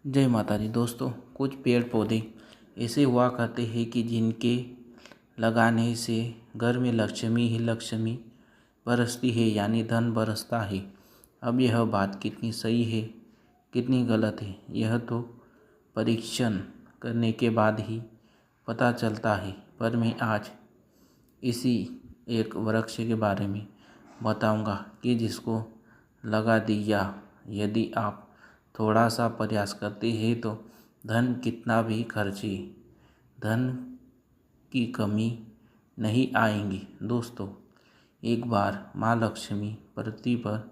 जय माता दी। दोस्तों, कुछ पेड़ पौधे ऐसे हुआ करते हैं कि जिनके लगाने से घर में लक्ष्मी ही लक्ष्मी बरसती है, यानी धन बरसता है। अब यह बात कितनी सही है कितनी गलत है, यह तो परीक्षण करने के बाद ही पता चलता है। पर मैं आज इसी एक वृक्ष के बारे में बताऊंगा कि जिसको लगा दिया, यदि आप थोड़ा सा प्रयास करते हैं तो धन कितना भी खर्चे, धन की कमी नहीं आएगी। दोस्तों, एक बार माँ लक्ष्मी पृथ्वी पर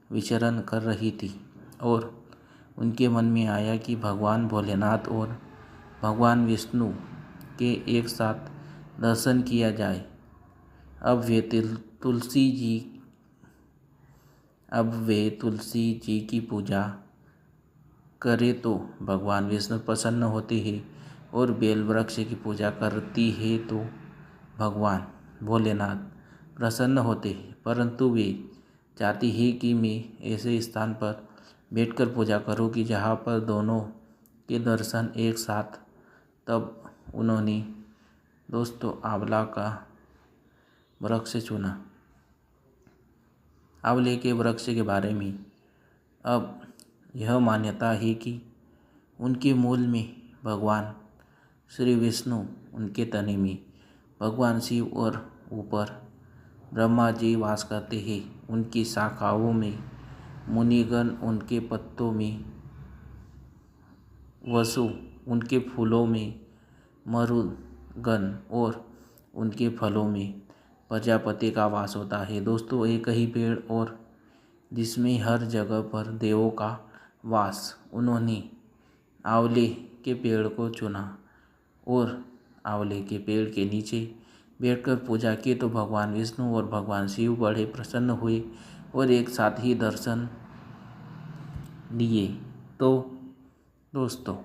विचरण कर रही थी और उनके मन में आया कि भगवान भोलेनाथ और भगवान विष्णु के एक साथ दर्शन किया जाए। अब वे तुलसी जी की पूजा करे तो भगवान विष्णु प्रसन्न होते हैं और बेल वृक्ष की पूजा करती है तो भगवान भोलेनाथ प्रसन्न होते हैं। परंतु वे चाहती है कि मैं ऐसे स्थान पर बैठकर पूजा करूं कि जहां पर दोनों के दर्शन एक साथ। तब उन्होंने दोस्तों आंवला का वृक्ष चुना। आंवले के वृक्ष के बारे में अब यह मान्यता है कि उनके मूल में भगवान श्री विष्णु, उनके तने में भगवान शिव और ऊपर ब्रह्मा जी वास करते हैं। उनकी शाखाओं में मुनिगण, उनके पत्तों में वसु, उनके फूलों में मरुदगण और उनके फलों में प्रजापति का वास होता है। दोस्तों, एक ही पेड़ और जिसमें हर जगह पर देवों का वास। उन्होंने आंवले के पेड़ को चुना और आंवले के पेड़ के नीचे बैठकर पूजा की तो भगवान विष्णु और भगवान शिव बड़े प्रसन्न हुए और एक साथ ही दर्शन दिए। तो दोस्तों,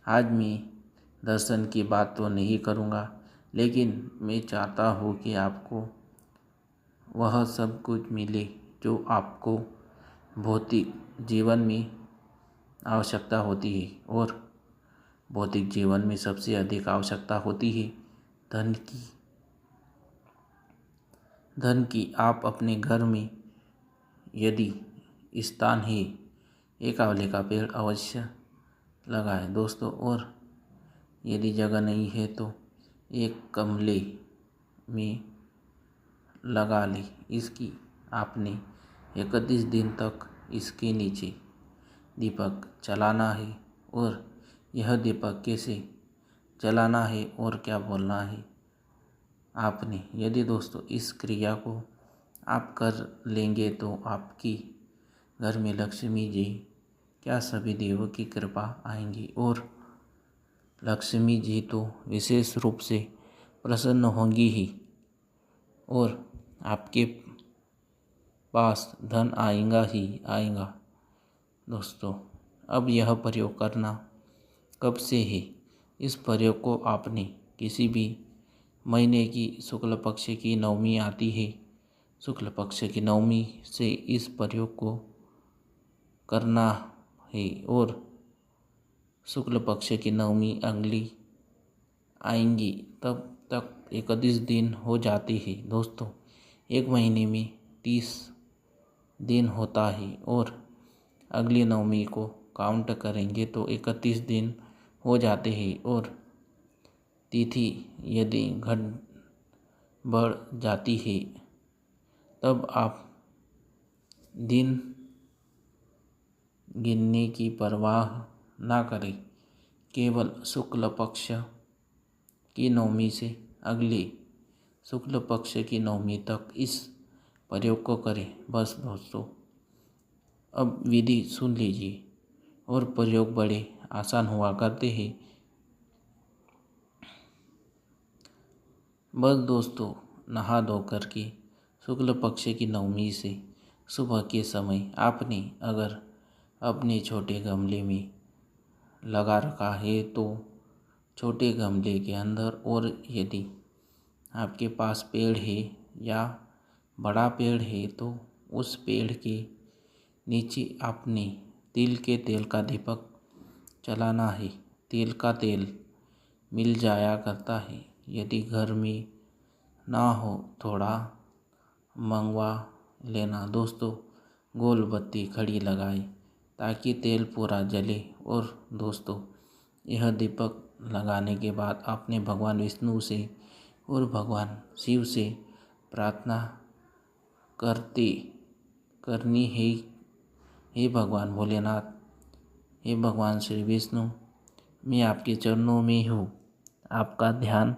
आज मैं दर्शन की बात तो नहीं करूँगा, लेकिन मैं चाहता हूँ कि आपको वह सब कुछ मिले जो आपको भौतिक जीवन में आवश्यकता होती है। और भौतिक जीवन में सबसे अधिक आवश्यकता होती है धन की। धन की आप अपने घर में यदि स्थान है, एक आंवले का पेड़ अवश्य लगाएं दोस्तों। और यदि जगह नहीं है तो एक गमले में लगा लें। इसकी आपने 31 दिन तक इसके नीचे दीपक जलाना है। और यह दीपक कैसे जलाना है और क्या बोलना है आपने, यदि दोस्तों इस क्रिया को आप कर लेंगे तो आपकी घर में लक्ष्मी जी, क्या सभी देवों की कृपा आएंगी। और लक्ष्मी जी तो विशेष रूप से प्रसन्न होंगी ही और आपके पास धन आएगा ही आएगा। दोस्तों, अब यह प्रयोग करना कब से है? इस प्रयोग को आपने किसी भी महीने की शुक्ल पक्ष की नवमी आती है, शुक्ल पक्ष की नवमी से इस प्रयोग को करना है। और शुक्ल पक्ष की नवमी अगली आएंगी तब तक 31 दिन हो जाते हैं। दोस्तों, एक महीने में 30 दिन होता है और अगली नवमी को काउंट करेंगे तो 31 दिन हो जाते हैं। और तिथि यदि घट बढ़ जाती है तब आप दिन गिनने की परवाह ना करें, केवल शुक्ल पक्ष की नवमी से अगले शुक्ल पक्ष की नवमी तक इस प्रयोग को करें। बस दोस्तों, अब विधि सुन लीजिए और प्रयोग बड़े आसान हुआ करते हैं। बस दोस्तों, नहा धो कर के शुक्ल पक्ष की नवमी से सुबह के समय आपने अगर अपने छोटे गमले में लगा रखा है तो छोटे गमले के अंदर, और यदि आपके पास पेड़ है या बड़ा पेड़ है तो उस पेड़ के नीचे आपने तिल के तेल का दीपक चलाना है। तेल का तेल मिल जाया करता है। यदि घर में ना हो थोड़ा मंगवा लेना। दोस्तों, गोल बत्ती खड़ी लगाएं ताकि तेल पूरा जले। और दोस्तों, यह दीपक लगाने के बाद आपने भगवान विष्णु से और भगवान शिव से प्रार्थना करनी है। हे भगवान भोलेनाथ, हे भगवान श्री विष्णु, मैं आपके चरणों में हूँ, आपका ध्यान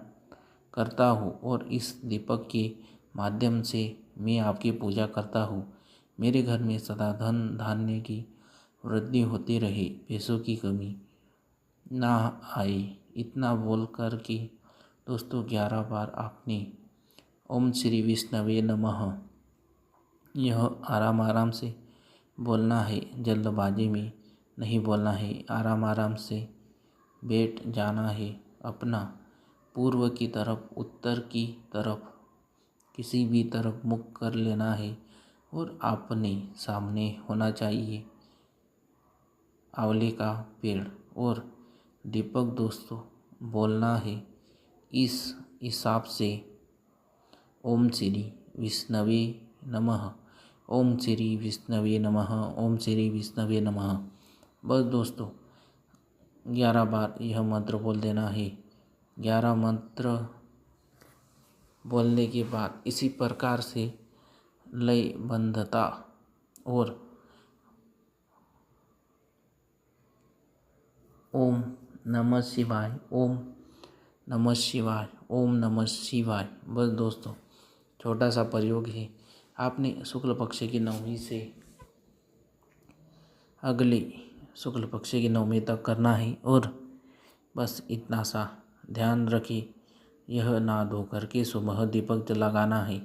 करता हूँ और इस दीपक के माध्यम से मैं आपकी पूजा करता हूँ। मेरे घर में सदा धन धान्य की वृद्धि होती रहे, पैसों की कमी ना आए। इतना बोल कर के दोस्तों 11 बार आपने ओम श्री विष्णवे नमः यह आराम आराम से बोलना है। जल्दबाजी में नहीं बोलना है। आराम आराम से बैठ जाना है। अपना पूर्व की तरफ, उत्तर की तरफ, किसी भी तरफ मुख कर लेना है और अपने सामने होना चाहिए आंवले का पेड़ और दीपक। दोस्तों, बोलना है इस हिसाब से ओम श्री विष्णवे नमः, ओम श्री विष्णवे नमः, ओम श्री विष्णवे नमः। बस दोस्तों 11 बार यह मंत्र बोल देना है। 11 मंत्र बोलने के बाद इसी प्रकार से लयबद्धता और ओम नमः शिवाय, ओम नमः शिवाय, ओम नमः शिवाय। बस दोस्तों, छोटा सा प्रयोग है। आपने शुक्ल पक्ष की नवमी से अगले शुक्ल पक्ष की नवमी तक करना है और बस इतना सा ध्यान रखिए। यह ना धो करके सुबह दीपक लगाना है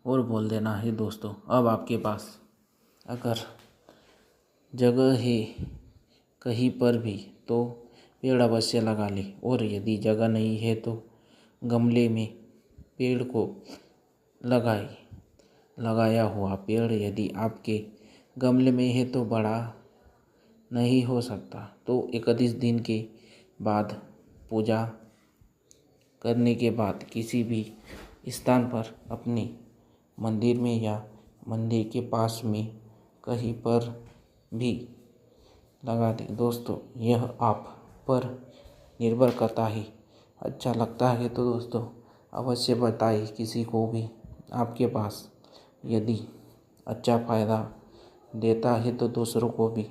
और बोल देना है। दोस्तों, अब आपके पास अगर जगह है कहीं पर भी तो पेड़ अवश्य लगा ले। और यदि जगह नहीं है तो गमले में पेड़ को लगाया हुआ पेड़ यदि आपके गमले में है तो बड़ा नहीं हो सकता, तो 31 दिन के बाद पूजा करने के बाद किसी भी स्थान पर अपने मंदिर में या मंदिर के पास में कहीं पर भी लगा दें। दोस्तों, यह आप पर निर्भर करता है। अच्छा लगता है तो दोस्तों अवश्य बताइए किसी को भी। आपके पास यदि अच्छा फ़ायदा देता है तो दूसरों को भी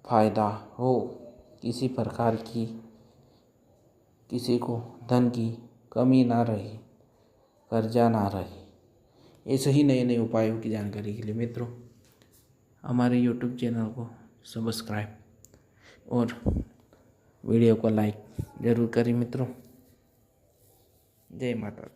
फ़ायदा हो। किसी प्रकार की किसी को धन की कमी ना रहे, कर्जा ना रहे। ऐसे ही नए नए उपायों की जानकारी के लिए मित्रों हमारे यूट्यूब चैनल को सब्सक्राइब और वीडियो को लाइक ज़रूर करें मित्रों। जय माता।